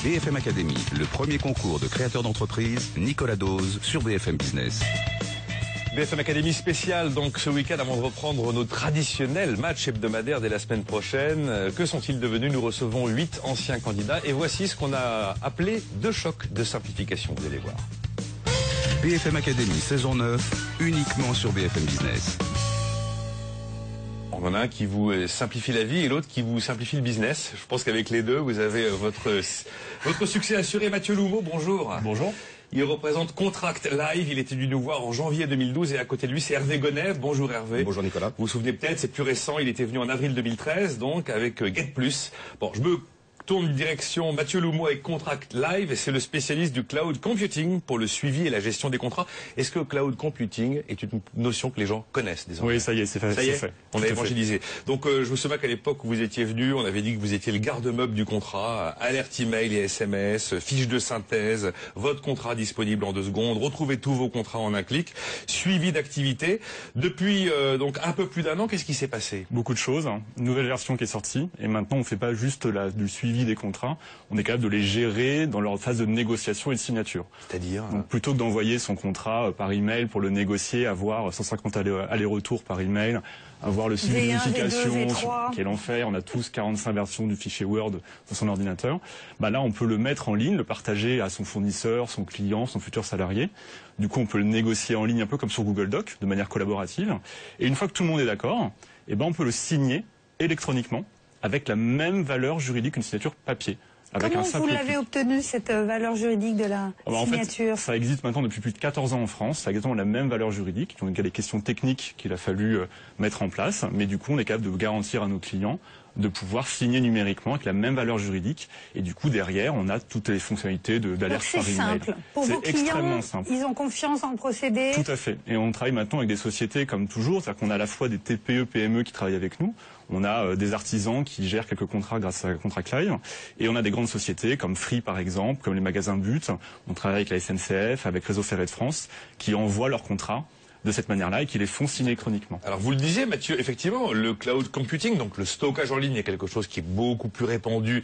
BFM Academy, le premier concours de créateurs d'entreprise, Nicolas Dose sur BFM Business. BFM Academy spécial donc ce week-end avant de reprendre nos traditionnels matchs hebdomadaires dès la semaine prochaine. Que sont-ils devenus? Nous recevons 8 anciens candidats et voici ce qu'on a appelé 2 chocs de simplification, vous allez voir. BFM Academy saison 9, uniquement sur BFM Business. On en a un qui vous simplifie la vie et l'autre qui vous simplifie le business. Je pense qu'avec les deux, vous avez votre succès assuré. Mathieu Loumeau, bonjour. Bonjour. Il représente Contract Live. Il était venu nous voir en janvier 2012 et à côté de lui, c'est Hervé Gonnev. Bonjour Hervé. Bonjour Nicolas. Vous vous souvenez peut-être, c'est plus récent. Il était venu en avril 2013, donc avec GetPlus. Bon, je me tourne direction Mathieu Loumeau avec Contract Live et c'est le spécialiste du cloud computing pour le suivi et la gestion des contrats. Est-ce que cloud computing est une notion que les gens connaissent désormais? Oui, ça y est, c'est fait. Ça y est, on a évangélisé. Donc je me souviens qu'à l'époque où vous étiez venu, on avait dit que vous étiez le garde-meuble du contrat, alerte email et SMS, fiche de synthèse, votre contrat disponible en 2 secondes, retrouvez tous vos contrats en un clic, suivi d'activité. Depuis donc un peu plus d'1 an, qu'est-ce qui s'est passé? Beaucoup de choses. Une nouvelle version qui est sortie et maintenant on ne fait pas juste du suivi des contrats, on est capable de les gérer dans leur phase de négociation et de signature. C'est-à-dire plutôt que d'envoyer son contrat par email pour le négocier, avoir 150 allers-retours par email, avoir le suivi de notification, quel enfer, on a tous 45 versions du fichier Word sur son ordinateur. Bah là, on peut le mettre en ligne, le partager à son fournisseur, son client, son futur salarié. Du coup, on peut le négocier en ligne un peu comme sur Google Doc, de manière collaborative. Et une fois que tout le monde est d'accord, eh ben, on peut le signer électroniquement avec la même valeur juridique qu'une signature papier. Comment vous l'avez obtenu, cette valeur juridique de la signature? En fait, ça existe maintenant depuis plus de 14 ans en France. Ça a exactement la même valeur juridique. Donc il y a des questions techniques qu'il a fallu mettre en place. Mais du coup, on est capable de garantir à nos clients de pouvoir signer numériquement avec la même valeur juridique. Et du coup, derrière, on a toutes les fonctionnalités d'alerte par email. C'est simple. Pour vos clients, ils ont confiance dans le procédé. Tout à fait. Et on travaille maintenant avec des sociétés comme toujours. C'est-à-dire qu'on a à la fois des TPE, PME qui travaillent avec nous. On a des artisans qui gèrent quelques contrats grâce à Contract Live. Et on a des grandes sociétés comme Free, par exemple, comme les magasins But. On travaille avec la SNCF, avec Réseau Ferré de France, qui envoient leurs contrats de cette manière-là et qui les font signer électroniquement. Alors vous le disiez Mathieu, effectivement, le cloud computing, donc le stockage en ligne est quelque chose qui est beaucoup plus répandu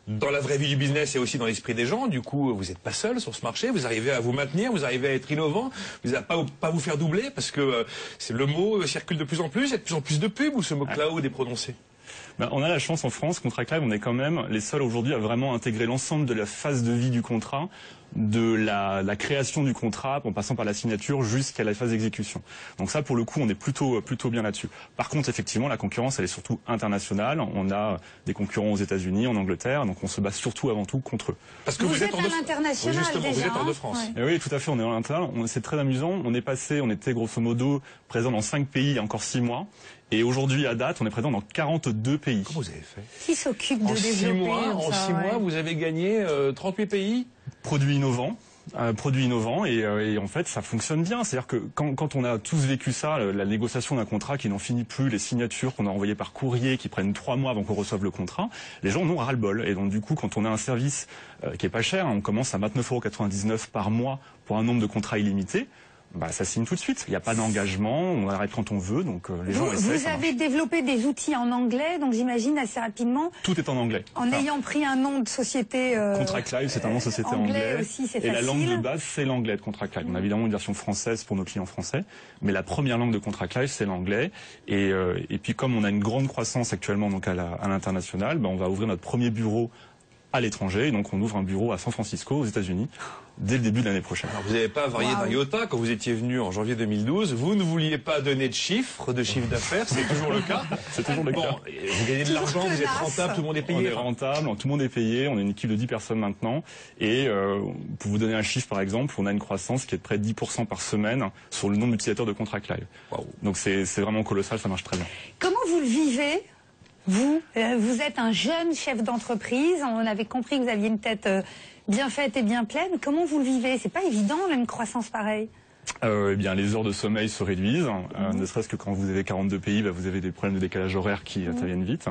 dans la vraie vie du business et aussi dans l'esprit des gens. Du coup, vous n'êtes pas seul sur ce marché, vous arrivez à vous maintenir, vous arrivez à être innovant, vous n'allez pas vous faire doubler parce que le mot circule de plus en plus, il y a de plus en plus de pubs où ce mot cloud est prononcé. Ben, on a la chance en France, Contract Live, on est quand même les seuls aujourd'hui à vraiment intégrer l'ensemble de la phase de vie du contrat, de la création du contrat, en passant par la signature jusqu'à la phase d'exécution. Donc ça, pour le coup, on est plutôt bien là-dessus. Par contre, effectivement, la concurrence, elle est surtout internationale. On a des concurrents aux États-Unis, en Angleterre, donc on se base surtout avant tout contre eux. Parce que vous êtes à l'international déjà. Vous êtes hors de France. Et oui, tout à fait, on est en interne. C'est très amusant. On était grosso modo présent dans 5 pays il y a encore 6 mois. Et aujourd'hui, à date, on est présent dans 42 pays. Comment vous avez fait? Qui s'occupe de développer En 6 mois, vous avez gagné 38 pays? Produits innovants. Et en fait ça fonctionne bien. C'est-à-dire que quand on a tous vécu ça, la négociation d'un contrat qui n'en finit plus, les signatures qu'on a envoyées par courrier qui prennent 3 mois avant qu'on reçoive le contrat, les gens en ont ras-le-bol. Et donc du coup, quand on a un service qui est pas cher, on commence à 29,99 € par mois pour un nombre de contrats illimité. Bah, ça signe tout de suite. Il n'y a pas d'engagement, on arrête quand on veut, donc les gens essaient. Vous avez développé des outils en anglais, donc j'imagine assez rapidement. Tout est en anglais. Ayant pris un nom de société. Contract Live, c'est un nom de société anglais. Aussi, c'est et facile. la langue de base, c'est l'anglais de Contract Live. On a évidemment une version française pour nos clients français, mais la première langue de Contract Live, c'est l'anglais. Et puis comme on a une grande croissance actuellement donc à l'international, on va ouvrir notre premier bureau à l'étranger. Et donc on ouvre un bureau à San Francisco, aux États-Unis, dès le début de l'année prochaine. Alors vous n'avez pas varié d'un iota quand vous étiez venu en janvier 2012. Vous ne vouliez pas donner de chiffre d'affaires, c'est toujours le cas. C'est toujours le cas. Vous gagnez de l'argent, vous êtes rentable, tout le monde est payé. On est rentable, tout le monde est payé, on est une équipe de 10 personnes maintenant. Et pour vous donner un chiffre par exemple, on a une croissance qui est de près de 10% par semaine sur le nombre d'utilisateurs de Contract Live. Wow. Donc c'est vraiment colossal, ça marche très bien. Comment vous le vivez ? Vous êtes un jeune chef d'entreprise, on avait compris que vous aviez une tête bien faite et bien pleine. Comment vous le vivez? C'est pas évident, une croissance pareille. Eh bien, les heures de sommeil se réduisent, ne serait-ce que quand vous avez 42 pays, vous avez des problèmes de décalage horaire qui interviennent vite,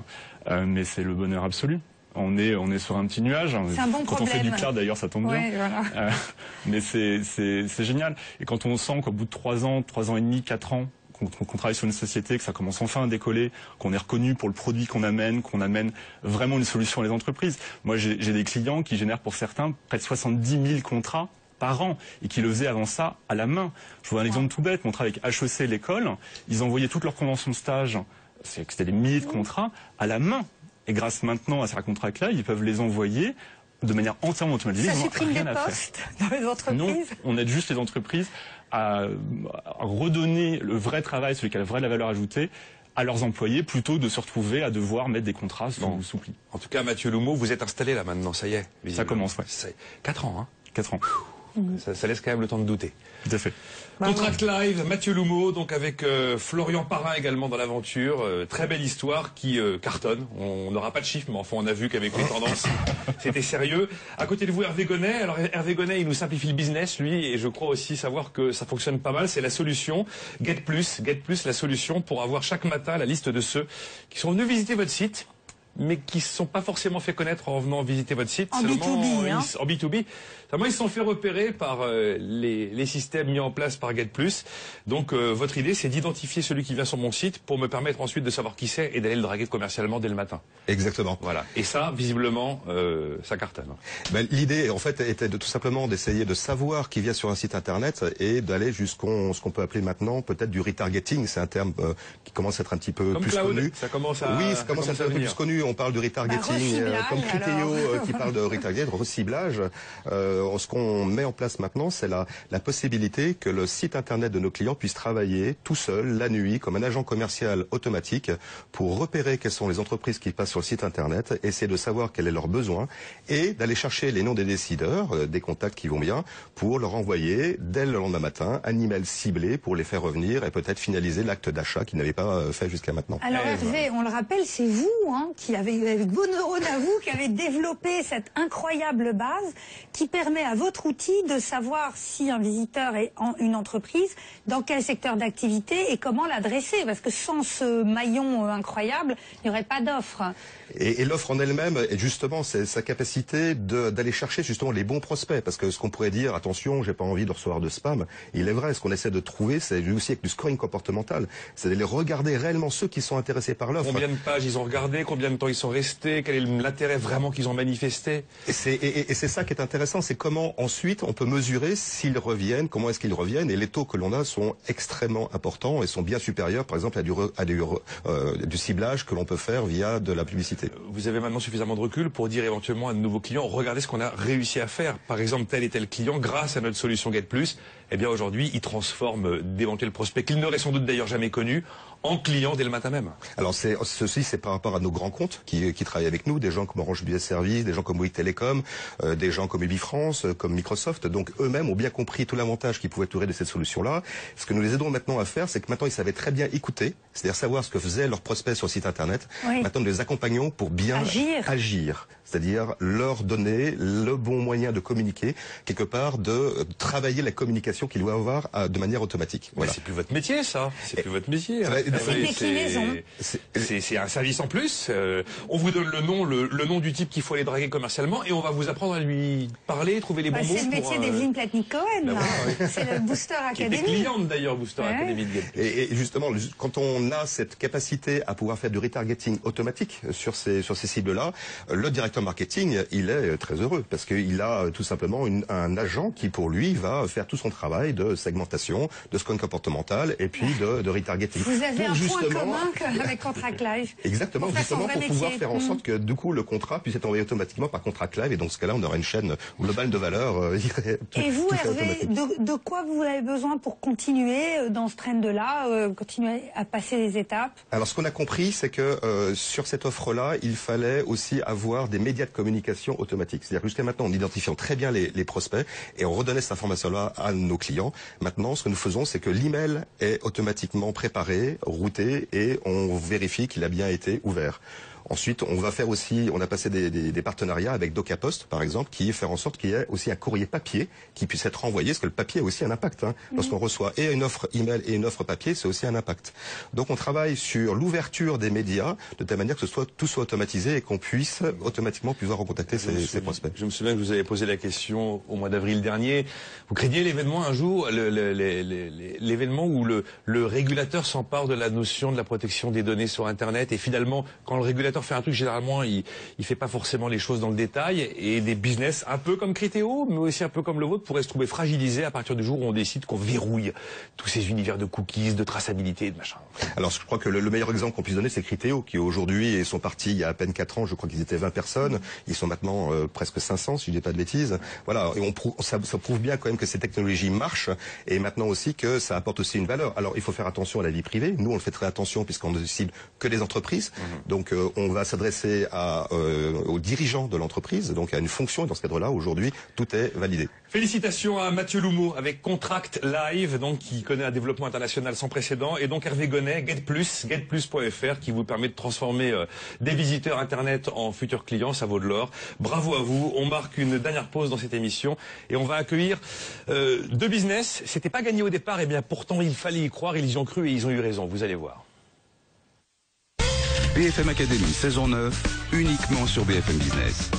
mais c'est le bonheur absolu. On est sur un petit nuage. C'est un bon quand problème. on fait du cloud, d'ailleurs, ça tombe bien. Voilà. Mais c'est génial. Et quand on sent qu'au bout de 3 ans et demi, 4 ans, qu'on travaille sur une société, que ça commence enfin à décoller, qu'on est reconnu pour le produit qu'on amène vraiment une solution à les entreprises. Moi, j'ai des clients qui génèrent pour certains près de 70 000 contrats par an et qui le faisaient avant ça à la main. Je vous donne un exemple tout bête. On travaille avec HEC, l'école. Ils envoyaient toutes leurs conventions de stage, c'était des milliers de contrats, à la main. Et grâce maintenant à ces Contract Live, ils peuvent les envoyer de manière entièrement automatisée. Ça supprime des postes dans les entreprises? Non, on aide juste les entreprises à redonner le vrai travail, celui qui a la vraie valeur ajoutée, à leurs employés, plutôt de se retrouver à devoir mettre des contrats sous pli. En tout cas, Mathieu Loumeau, vous êtes installé là maintenant, ça y est. Ça commence, ouais. 4 ans, hein. 4 ans. Ça laisse quand même le temps de douter. Tout à fait. Contract Live, Mathieu Loumeau, donc avec Florian Parrain également dans l'aventure. Très belle histoire qui cartonne. On n'aura pas de chiffres, mais enfin on a vu qu'avec les tendances, c'était sérieux. À côté de vous, Hervé Gonnet. Alors Hervé Gonnet, il nous simplifie le business, lui, et je crois aussi savoir que ça fonctionne pas mal. C'est la solution Get Plus, la solution pour avoir chaque matin la liste de ceux qui sont venus visiter votre site, mais qui ne se sont pas forcément fait connaître en venant visiter votre site. En B2B, hein. En B2B. Seulement, ils se sont fait repérer par les systèmes mis en place par Get Plus. Donc, votre idée, c'est d'identifier celui qui vient sur mon site pour me permettre ensuite de savoir qui c'est et d'aller le draguer commercialement dès le matin. Exactement. Voilà. Et ça, visiblement, ça cartonne. Ben, l'idée, en fait, était de tout simplement d'essayer de savoir qui vient sur un site internet et d'aller jusqu'à ce qu'on peut appeler maintenant peut-être du retargeting. C'est un terme qui commence à être un petit peu comme plus cloud, connu. Ça commence à, oui, ça commence à être un peu plus connu. On parle de retargeting, comme Criteo qui parle de retargeting, de reciblage. Ce qu'on met en place maintenant, c'est la possibilité que le site internet de nos clients puisse travailler tout seul, la nuit, comme un agent commercial automatique pour repérer quelles sont les entreprises qui passent sur le site internet, essayer de savoir quel est leur besoin et d'aller chercher les noms des décideurs, des contacts qui vont bien, pour leur envoyer dès le lendemain matin un email ciblé pour les faire revenir et peut-être finaliser l'acte d'achat qu'ils n'avaient pas fait jusqu'à maintenant. Alors Hervé, on le rappelle, c'est vous qui avez, avec vos neurones à vous, qui avez développé cette incroyable base qui permet à votre outil de savoir si un visiteur est en une entreprise, dans quel secteur d'activité et comment l'adresser. Parce que sans ce maillon incroyable, il n'y aurait pas d'offre. Et l'offre en elle-même, justement, c'est sa capacité d'aller chercher justement les bons prospects. Parce que ce qu'on pourrait dire, attention, j'ai pas envie de recevoir de spam, il est vrai, ce qu'on essaie de trouver, c'est aussi avec du scoring comportemental. C'est d'aller regarder réellement ceux qui sont intéressés par l'offre. Combien de pages ils ont regardé, combien de temps ils sont restés, quel est l'intérêt vraiment qu'ils ont manifesté. Et c'est ça qui est intéressant, c'est comment ensuite on peut mesurer s'ils reviennent, comment est-ce qu'ils reviennent, et les taux que l'on a sont extrêmement importants et sont bien supérieurs, par exemple, à du ciblage que l'on peut faire via de la publicité. Vous avez maintenant suffisamment de recul pour dire éventuellement à de nouveaux clients, regardez ce qu'on a réussi à faire. Par exemple, tel et tel client, grâce à notre solution Get Plus, eh bien aujourd'hui, il transforme d'éventuels prospects qu'il n'aurait sans doute d'ailleurs jamais connus en clients dès le matin même. Alors ceci c'est par rapport à nos grands comptes qui travaillent avec nous, des gens comme Orange Business Service, des gens comme Bouygues Télécom, des gens comme Ubifrance, comme Microsoft. Donc eux-mêmes ont bien compris tout l'avantage qu'ils pouvaient tirer de cette solution-là. Ce que nous les aidons maintenant à faire, c'est que maintenant ils savaient très bien écouter, c'est-à-dire savoir ce que faisaient leurs prospects sur le site internet. Oui. Maintenant nous les accompagnons pour bien agir. C'est-à-dire leur donner le bon moyen de communiquer, quelque part de travailler la communication qu'ils doivent avoir de manière automatique. Voilà. C'est plus votre métier, ça. C'est plus votre métier. C'est une déclinaison. C'est un service en plus. On vous donne le nom du type qu'il faut aller draguer commercialement et on va vous apprendre à lui parler, trouver les bons mots. C'est le métier d'Evelyne Platnik-Cohen. C'est le Booster Academy. Qui était cliente d'ailleurs, Booster Academy. Et justement, quand on a cette capacité à pouvoir faire du retargeting automatique sur ces cibles-là, le directeur marketing, il est très heureux parce qu'il a tout simplement un agent qui, pour lui, va faire tout son travail de segmentation, de scoring comportemental et puis de retargeting. Vous avez un point commun avec Contract Live. Exactement, justement pour pouvoir faire en sorte que du coup le contrat puisse être envoyé automatiquement par Contract Live et donc ce cas-là on aura une chaîne globale de valeur. Et vous, Hervé, de quoi vous avez besoin pour continuer dans ce trend-là, continuer à passer les étapes? Alors ce qu'on a compris, c'est que sur cette offre-là, il fallait aussi avoir des médias de communication automatiques. C'est-à-dire que jusqu'à maintenant, on identifiait très bien les prospects et on redonnait cette information-là à nos clients. Maintenant, ce que nous faisons, c'est que l'email est automatiquement préparé, routé et on vérifie qu'il a bien été ouvert. Ensuite, on va faire aussi, on a passé des partenariats avec DocaPost, par exemple, qui faire en sorte qu'il y ait aussi un courrier papier qui puisse être envoyé, parce que le papier a aussi un impact. Lorsqu'on reçoit et une offre email et une offre papier, c'est aussi un impact. Donc on travaille sur l'ouverture des médias de telle manière que tout soit automatisé et qu'on puisse automatiquement pouvoir recontacter ses prospects. Je me souviens que je vous avais posé la question au mois d'avril dernier. Vous craignez l'événement un jour, l'événement où le régulateur s'empare de la notion de la protection des données sur Internet, et finalement, quand le régulateur fait un truc, généralement, il fait pas forcément les choses dans le détail, et des business un peu comme Criteo, mais aussi un peu comme le vôtre, pourraient se trouver fragilisés à partir du jour où on décide qu'on verrouille tous ces univers de cookies, de traçabilité et de machin. Alors, je crois que le meilleur exemple qu'on puisse donner, c'est Criteo, qui aujourd'hui sont partis il y a à peine 4 ans, je crois qu'ils étaient 20 personnes, ils sont maintenant presque 500, si je dis pas de bêtises. Voilà, et ça prouve bien quand même que ces technologies marchent, et maintenant aussi que ça apporte aussi une valeur. Alors, il faut faire attention à la vie privée. Nous, on le fait très attention puisqu'on ne cible que les entreprises. Donc, on va s'adresser aux dirigeants de l'entreprise, donc à une fonction. Et dans ce cadre-là, aujourd'hui, tout est validé. Félicitations à Mathieu Loumeau avec Contract Live, donc qui connaît un développement international sans précédent, et donc Hervé Gonnet, getplus.fr, qui vous permet de transformer des visiteurs Internet en futurs clients. Ça vaut de l'or. Bravo à vous. On marque une dernière pause dans cette émission et on va accueillir deux business. C'était pas gagné au départ, et bien pourtant il fallait y croire. Ils y ont cru et ils ont eu raison. Vous allez voir. BFM Academy saison 9, uniquement sur BFM Business.